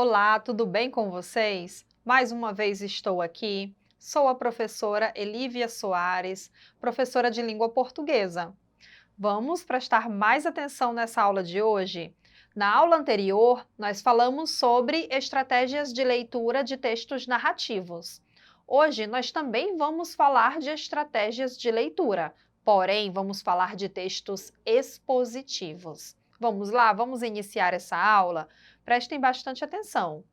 Olá, tudo bem com vocês? Mais uma vez estou aqui. Sou a professora Elívia Soares, professora de língua portuguesa. Vamos prestar mais atenção nessa aula de hoje? Na aula anterior, nós falamos sobre estratégias de leitura de textos narrativos. Hoje, nós também vamos falar de estratégias de leitura, porém, vamos falar de textos expositivos. Vamos lá, vamos iniciar essa aula? Prestem bastante atenção.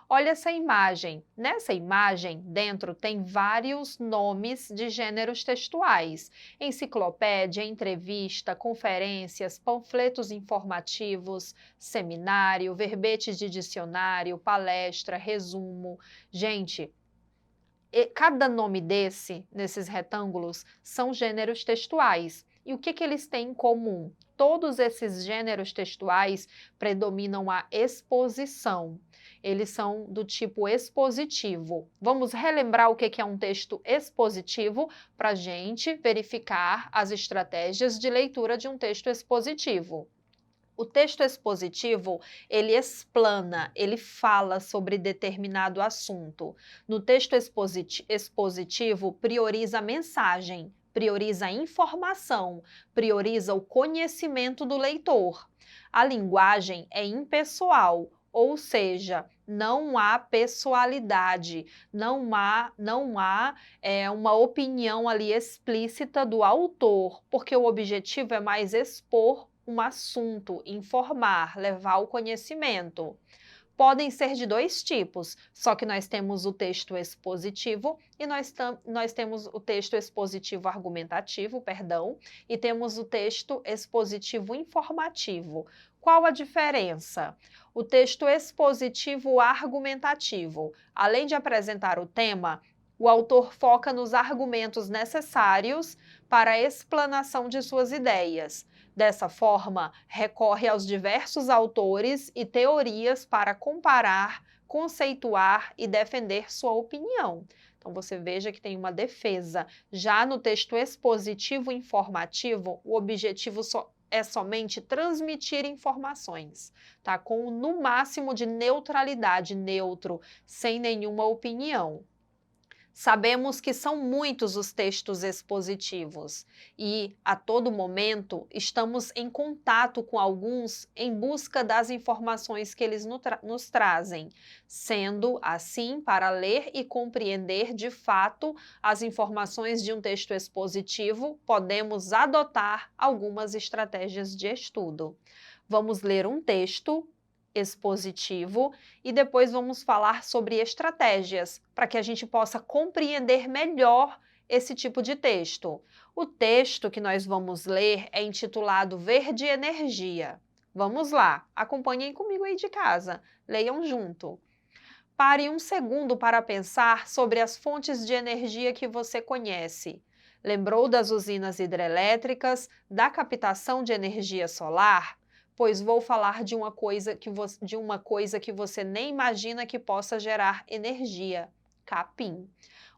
Olha essa imagem. Nessa imagem, dentro tem vários nomes de gêneros textuais: enciclopédia, entrevista, conferências, panfletos informativos, seminário, verbete de dicionário, palestra, resumo. Gente, cada nome nesses retângulos, são gêneros textuais. E o que eles têm em comum? Todos esses gêneros textuais predominam a exposição. Eles são do tipo expositivo. Vamos relembrar o que é um texto expositivo para a gente verificar as estratégias de leitura de um texto expositivo. O texto expositivo, ele explana, ele fala sobre determinado assunto. No texto expositivo, prioriza a mensagem, prioriza a informação, prioriza o conhecimento do leitor. A linguagem é impessoal, ou seja, não há pessoalidade, não há uma opinião ali explícita do autor, porque o objetivo é mais expor um assunto, informar, levar o conhecimento. Podem ser de dois tipos, só que nós temos o texto expositivo e nós temos o texto expositivo argumentativo, perdão, e temos o texto expositivo informativo. Qual a diferença? O texto expositivo argumentativo, além de apresentar o tema, o autor foca nos argumentos necessários para a explanação de suas ideias. Dessa forma, recorre aos diversos autores e teorias para comparar, conceituar e defender sua opinião. Então, você veja que tem uma defesa. Já no texto expositivo informativo, o objetivo é somente transmitir informações, tá? Com no máximo de neutralidade, neutro, sem nenhuma opinião. Sabemos que são muitos os textos expositivos e, a todo momento, estamos em contato com alguns em busca das informações que eles nos trazem, sendo assim, para ler e compreender de fato as informações de um texto expositivo, podemos adotar algumas estratégias de estudo. Vamos ler um texto expositivo e depois vamos falar sobre estratégias para que a gente possa compreender melhor esse tipo de texto. O texto que nós vamos ler é intitulado Verde Energia. Vamos lá, acompanhem comigo aí de casa, leiam junto. Pare um segundo para pensar sobre as fontes de energia que você conhece. Lembrou das usinas hidrelétricas, da captação de energia solar? Pois vou falar de uma coisa que você nem imagina que possa gerar energia: capim.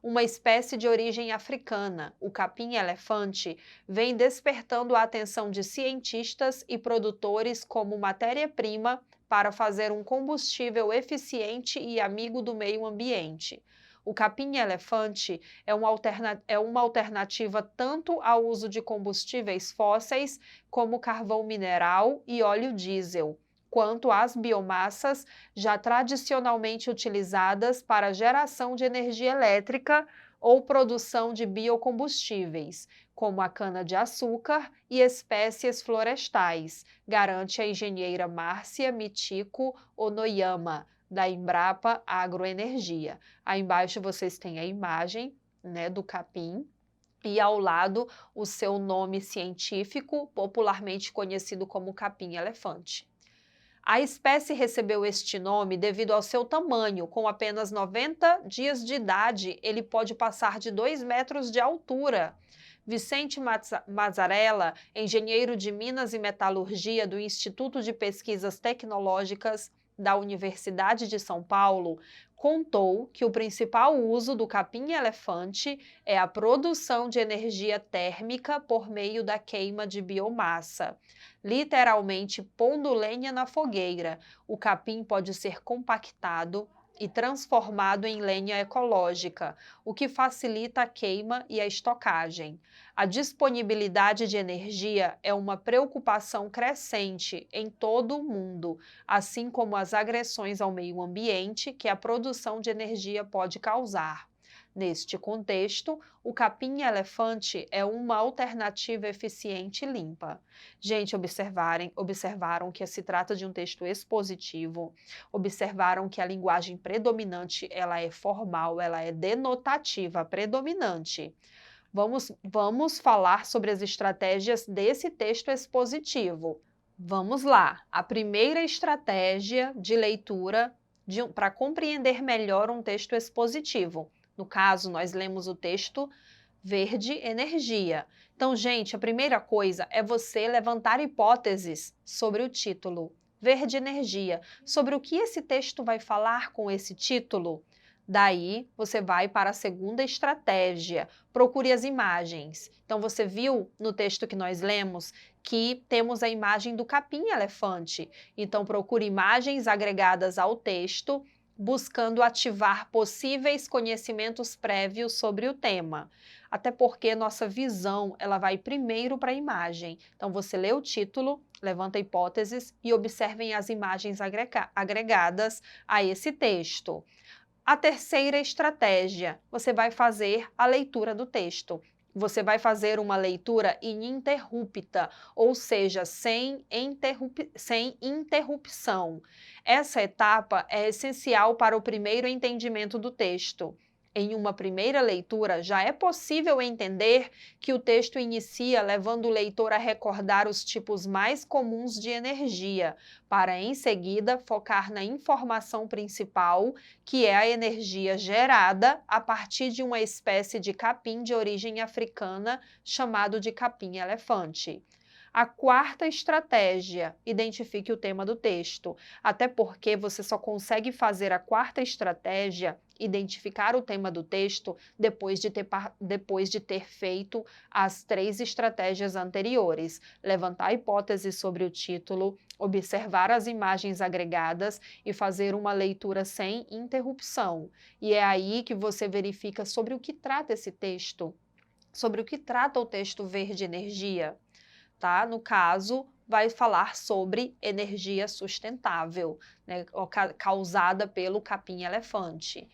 Uma espécie de origem africana, o capim-elefante, vem despertando a atenção de cientistas e produtores como matéria-prima para fazer um combustível eficiente e amigo do meio ambiente. O capim-elefante é uma alternativa tanto ao uso de combustíveis fósseis, como carvão mineral e óleo diesel, quanto às biomassas já tradicionalmente utilizadas para geração de energia elétrica ou produção de biocombustíveis, como a cana-de-açúcar e espécies florestais, garante a engenheira Márcia Mitiko Onoyama, da Embrapa Agroenergia. Aí embaixo vocês têm a imagem, né, do capim e ao lado o seu nome científico, popularmente conhecido como capim-elefante. A espécie recebeu este nome devido ao seu tamanho. Com apenas 90 dias de idade, ele pode passar de 2 metros de altura. Vicente Mazzarella, engenheiro de Minas e Metalurgia do Instituto de Pesquisas Tecnológicas da Universidade de São Paulo, contou que o principal uso do capim-elefante é a produção de energia térmica por meio da queima de biomassa. Literalmente pondo lenha na fogueira, o capim pode ser compactado e transformado em lenha ecológica, o que facilita a queima e a estocagem. A disponibilidade de energia é uma preocupação crescente em todo o mundo, assim como as agressões ao meio ambiente que a produção de energia pode causar. Neste contexto, o capim-elefante é uma alternativa eficiente e limpa. Gente, observaram que se trata de um texto expositivo, observaram que a linguagem predominante ela é formal, ela é denotativa, predominante. Vamos falar sobre as estratégias desse texto expositivo. Vamos lá! A primeira estratégia de leitura para compreender melhor um texto expositivo. No caso, nós lemos o texto Verde Energia. Então, gente, a primeira coisa é você levantar hipóteses sobre o título. Verde Energia. Sobre o que esse texto vai falar com esse título? Daí, você vai para a segunda estratégia. Procure as imagens. Então, você viu no texto que nós lemos que temos a imagem do capim-elefante. Então, procure imagens agregadas ao texto, buscando ativar possíveis conhecimentos prévios sobre o tema. Até porque nossa visão ela vai primeiro para a imagem. Então, você lê o título, levanta hipóteses e observem as imagens agregadas a esse texto. A terceira estratégia, você vai fazer a leitura do texto. Você vai fazer uma leitura ininterrupta, ou seja, sem interrupção. Essa etapa é essencial para o primeiro entendimento do texto. Em uma primeira leitura, já é possível entender que o texto inicia levando o leitor a recordar os tipos mais comuns de energia, para em seguida focar na informação principal, que é a energia gerada a partir de uma espécie de capim de origem africana chamado de capim-elefante. A quarta estratégia, identifique o tema do texto, até porque você só consegue fazer a quarta estratégia, identificar o tema do texto, depois de ter feito as três estratégias anteriores. Levantar hipóteses sobre o título, observar as imagens agregadas e fazer uma leitura sem interrupção. E é aí que você verifica sobre o que trata esse texto, sobre o que trata o texto Verde Energia. Tá? No caso, vai falar sobre energia sustentável, né, causada pelo capim-elefante.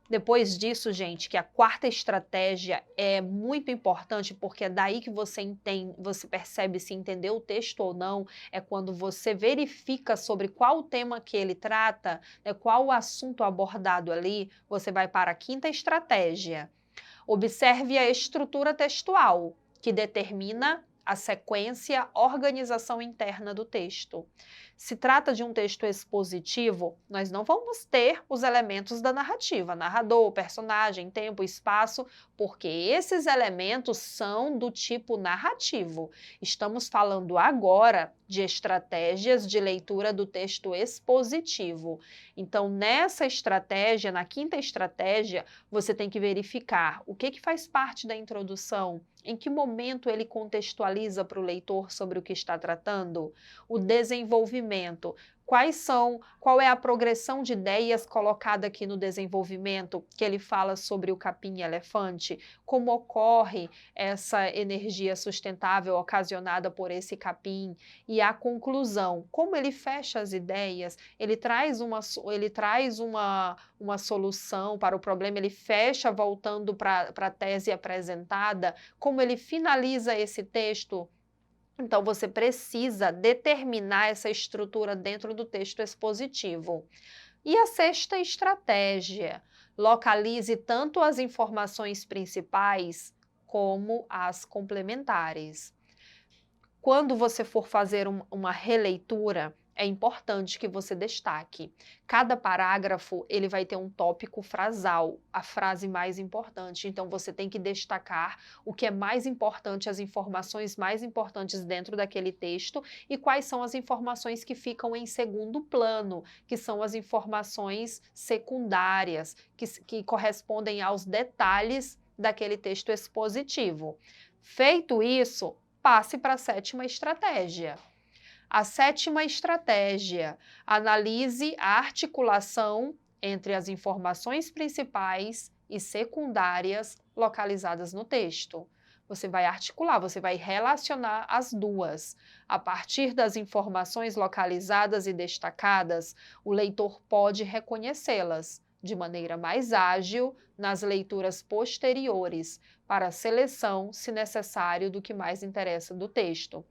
Depois disso, gente, que a quarta estratégia é muito importante, porque é daí que você entende, você percebe se entendeu o texto ou não, é quando você verifica sobre qual o tema que ele trata, né, qual o assunto abordado ali, você vai para a quinta estratégia. Observe a estrutura textual, que determina a sequência, organização interna do texto. Se trata de um texto expositivo, nós não vamos ter os elementos da narrativa, narrador, personagem, tempo, espaço, porque esses elementos são do tipo narrativo. Estamos falando agora de estratégias de leitura do texto expositivo. Então, nessa estratégia, na quinta estratégia, você tem que verificar o que faz parte da introdução, em que momento ele contextualiza para o leitor sobre o que está tratando, o desenvolvimento. Qual é a progressão de ideias colocada aqui no desenvolvimento, que ele fala sobre o capim-elefante, como ocorre essa energia sustentável ocasionada por esse capim, e a conclusão, como ele fecha as ideias, ele traz uma solução para o problema, ele fecha voltando para a tese apresentada, como ele finaliza esse texto. Então, você precisa determinar essa estrutura dentro do texto expositivo. E a sexta estratégia, localize tanto as informações principais como as complementares. Quando você for fazer uma releitura, é importante que você destaque. Cada parágrafo, ele vai ter um tópico frasal, a frase mais importante. Então, você tem que destacar o que é mais importante, as informações mais importantes dentro daquele texto e quais são as informações que ficam em segundo plano, que são as informações secundárias, que correspondem aos detalhes daquele texto expositivo. Feito isso, passe para a sétima estratégia. A sétima estratégia: analise a articulação entre as informações principais e secundárias localizadas no texto. Você vai articular, você vai relacionar as duas. A partir das informações localizadas e destacadas, o leitor pode reconhecê-las de maneira mais ágil nas leituras posteriores, para a seleção, se necessário, do que mais interessa do texto.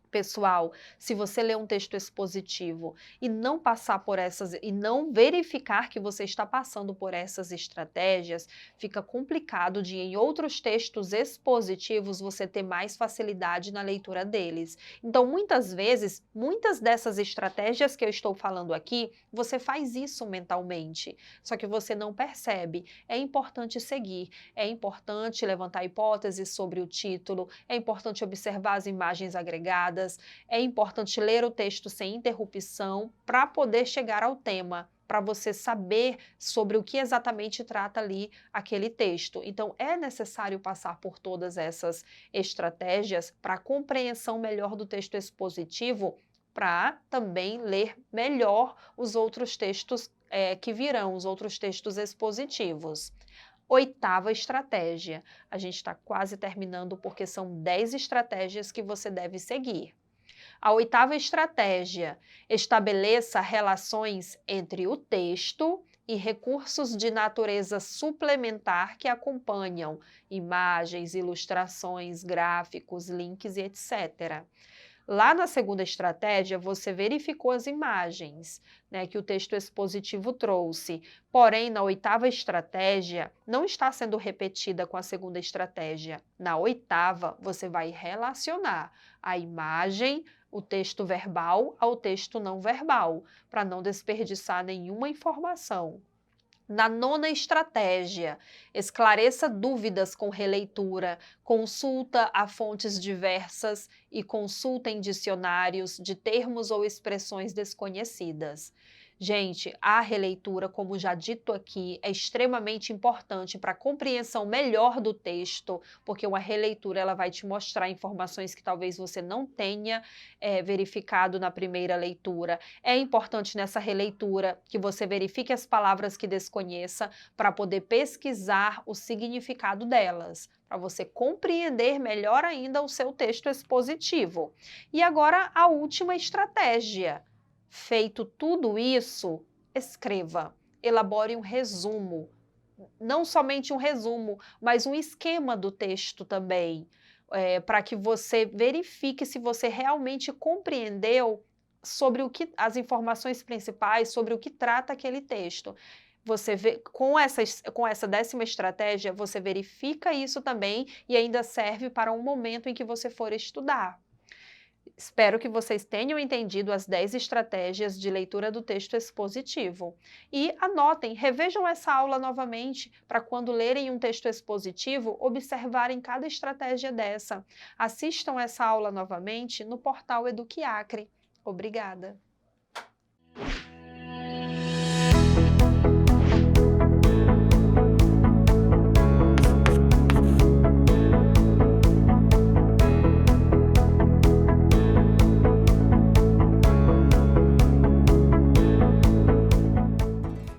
Pessoal, se você ler um texto expositivo e não passar por essas e não verificar que você está passando por essas estratégias, fica complicado de em outros textos expositivos você ter mais facilidade na leitura deles. Então, muitas vezes, muitas dessas estratégias que eu estou falando aqui, você faz isso mentalmente, só que você não percebe. É importante seguir, é importante levantar hipóteses sobre o título, é importante observar as imagens agregadas, é importante ler o texto sem interrupção para poder chegar ao tema, para você saber sobre o que exatamente trata ali aquele texto. Então, é necessário passar por todas essas estratégias para a compreensão melhor do texto expositivo, para também ler melhor os outros textos que virão, os outros textos expositivos. Oitava estratégia. A gente está quase terminando porque são 10 estratégias que você deve seguir. A oitava estratégia: estabeleça relações entre o texto e recursos de natureza suplementar que acompanham, imagens, ilustrações, gráficos, links e etc. Lá na segunda estratégia, você verificou as imagens, né, que o texto expositivo trouxe. Porém, na oitava estratégia, não está sendo repetida com a segunda estratégia. Na oitava, você vai relacionar a imagem, o texto verbal, ao texto não verbal, para não desperdiçar nenhuma informação. Na nona estratégia, esclareça dúvidas com releitura, consulta a fontes diversas e consulta em dicionários de termos ou expressões desconhecidas. Gente, a releitura, como já dito aqui, é extremamente importante para a compreensão melhor do texto, porque uma releitura ela vai te mostrar informações que talvez você não tenha verificado na primeira leitura. É importante nessa releitura que você verifique as palavras que desconheça para poder pesquisar o significado delas, para você compreender melhor ainda o seu texto expositivo. E agora a última estratégia. Feito tudo isso, escreva, elabore um resumo, não somente um resumo, mas um esquema do texto também, para que você verifique se você realmente compreendeu sobre as informações principais, sobre o que trata aquele texto. Você vê, com essa 10ª estratégia, você verifica isso também e ainda serve para um momento em que você for estudar. Espero que vocês tenham entendido as 10 estratégias de leitura do texto expositivo. E anotem, revejam essa aula novamente para quando lerem um texto expositivo, observarem cada estratégia dessa. Assistam essa aula novamente no portal Eduquiacre. Obrigada!